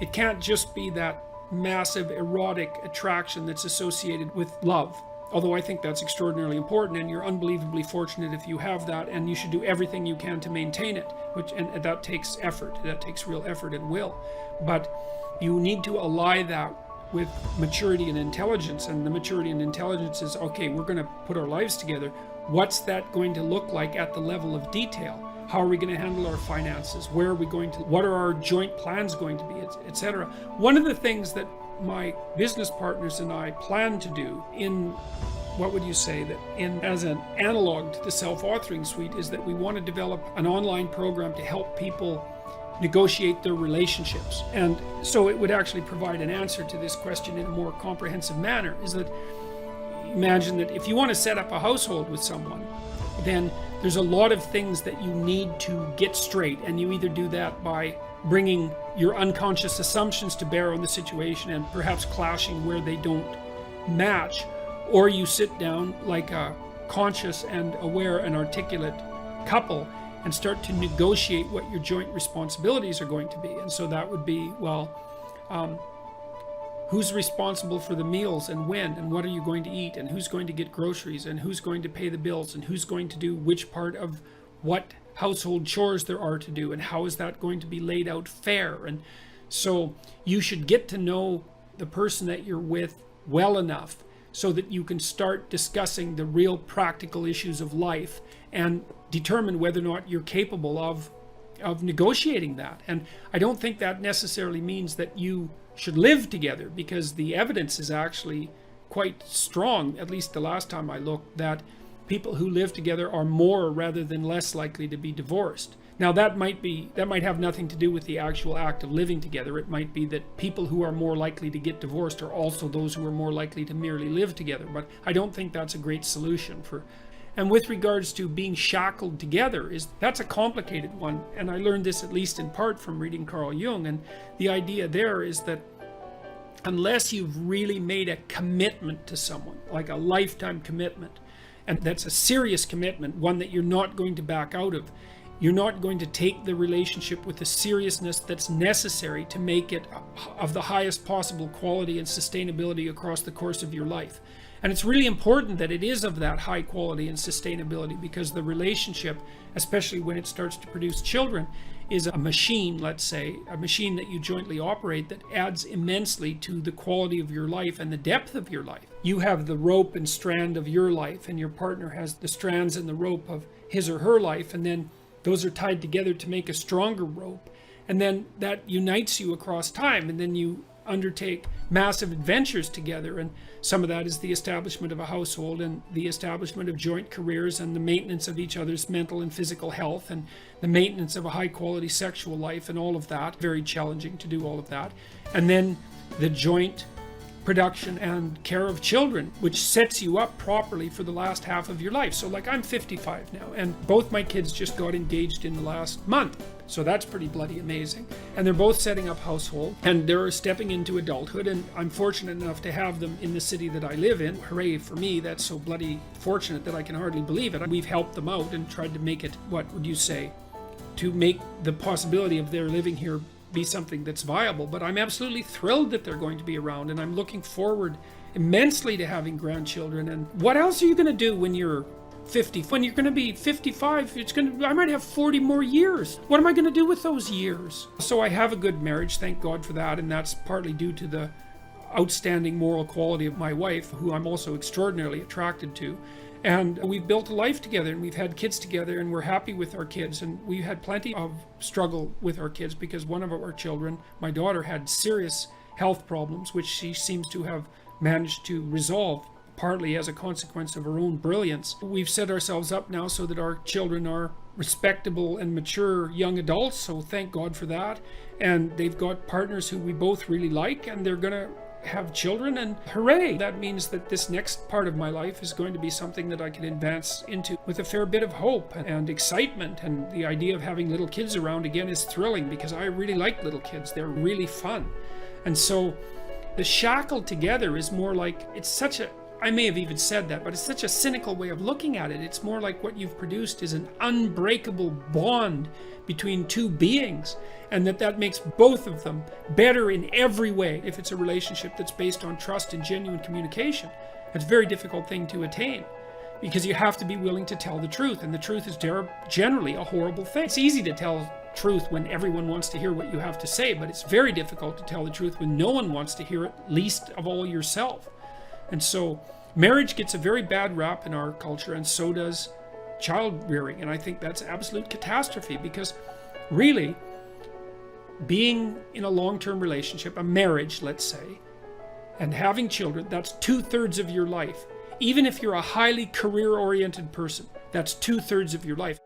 it can't just be that massive erotic attraction that's associated with love. Although I think that's extraordinarily important, and you're unbelievably fortunate if you have that, and you should do everything you can to maintain it, and that takes effort. That takes real effort and will. But you need to ally that with maturity and intelligence, and the maturity and intelligence is, okay, we're going to put our lives together. What's that going to look like at the level of detail? How are we going to handle our finances? Where are we going to, what are our joint plans going to be, etc. One of the things that my business partners and I plan to do in, what would you say, that in as an analog to the self-authoring suite, is that we want to develop an online program to help people negotiate their relationships. And so it would actually provide an answer to this question in a more comprehensive manner, is that imagine that if you want to set up a household with someone, then there's a lot of things that you need to get straight, and you either do that by bringing your unconscious assumptions to bear on the situation and perhaps clashing where they don't match, or you sit down like a conscious and aware and articulate couple and start to negotiate what your joint responsibilities are going to be. And so that would be, well, who's responsible for the meals and when, and what are you going to eat, and who's going to get groceries, and who's going to pay the bills, and who's going to do which part of what household chores there are to do, and how is that going to be laid out fair. And so you should get to know the person that you're with well enough so that you can start discussing the real practical issues of life and determine whether or not you're capable of negotiating that. And I don't think that necessarily means that you should live together, because the evidence is actually quite strong, at least the last time I looked, that people who live together are more rather than less likely to be divorced. Now that might have nothing to do with the actual act of living together. It might be that people who are more likely to get divorced are also those who are more likely to merely live together. But I don't think that's a great solution for. And with regards to being shackled together, that's a complicated one. And I learned this at least in part from reading Carl Jung. And the idea there is that unless you've really made a commitment to someone, like a lifetime commitment, and that's a serious commitment, one that you're not going to back out of, you're not going to take the relationship with the seriousness that's necessary to make it of the highest possible quality and sustainability across the course of your life. And it's really important that it is of that high quality and sustainability, because the relationship, especially when it starts to produce children, is a machine, let's say, a machine that you jointly operate that adds immensely to the quality of your life and the depth of your life. You have the rope and strand of your life, and your partner has the strands and the rope of his or her life, and then those are tied together to make a stronger rope. And then that unites you across time, and then you undertake massive adventures together. And some of that is the establishment of a household, and the establishment of joint careers, and the maintenance of each other's mental and physical health, and the maintenance of a high quality sexual life, and all of that. Very challenging to do all of that. And then the joint production and care of children, which sets you up properly for the last half of your life. So like, I'm 55 now, and both my kids just got engaged in the last month. So that's pretty bloody amazing. And they're both setting up household, and they're stepping into adulthood, and I'm fortunate enough to have them in the city that I live in. Hooray for me, that's so bloody fortunate that I can hardly believe it. We've helped them out and tried to make it, what would you say, to make the possibility of their living here be something that's viable. But I'm absolutely thrilled that they're going to be around, and I'm looking forward immensely to having grandchildren. And what else are you going to do when you're 50? When you're going to be 55, I might have 40 more years. What am I going to do with those years? So I have a good marriage, thank God for that, and that's partly due to the outstanding moral quality of my wife, who I'm also extraordinarily attracted to. And we've built a life together, and we've had kids together, and we're happy with our kids. And we had plenty of struggle with our kids, because one of our children, my daughter, had serious health problems, which she seems to have managed to resolve, partly as a consequence of her own brilliance. We've set ourselves up now so that our children are respectable and mature young adults, so thank God for that. And they've got partners who we both really like, and they're going to have children, and hooray! That means that this next part of my life is going to be something that I can advance into with a fair bit of hope and excitement. And the idea of having little kids around again is thrilling, because I really like little kids. They're really fun. And so the shackled together is more like, it's such a I may have even said that, but it's such a cynical way of looking at it. It's more like what you've produced is an unbreakable bond between two beings, and that makes both of them better in every way if it's a relationship that's based on trust and genuine communication. It's a very difficult thing to attain, because you have to be willing to tell the truth, and the truth is generally a horrible thing. It's easy to tell truth when everyone wants to hear what you have to say, but it's very difficult to tell the truth when no one wants to hear it, least of all yourself. And so marriage gets a very bad rap in our culture, and so does child rearing. And I think that's absolute catastrophe, because really being in a long-term relationship, a marriage, let's say, and having children, that's 2/3 of your life. Even if you're a highly career-oriented person, that's 2/3 of your life.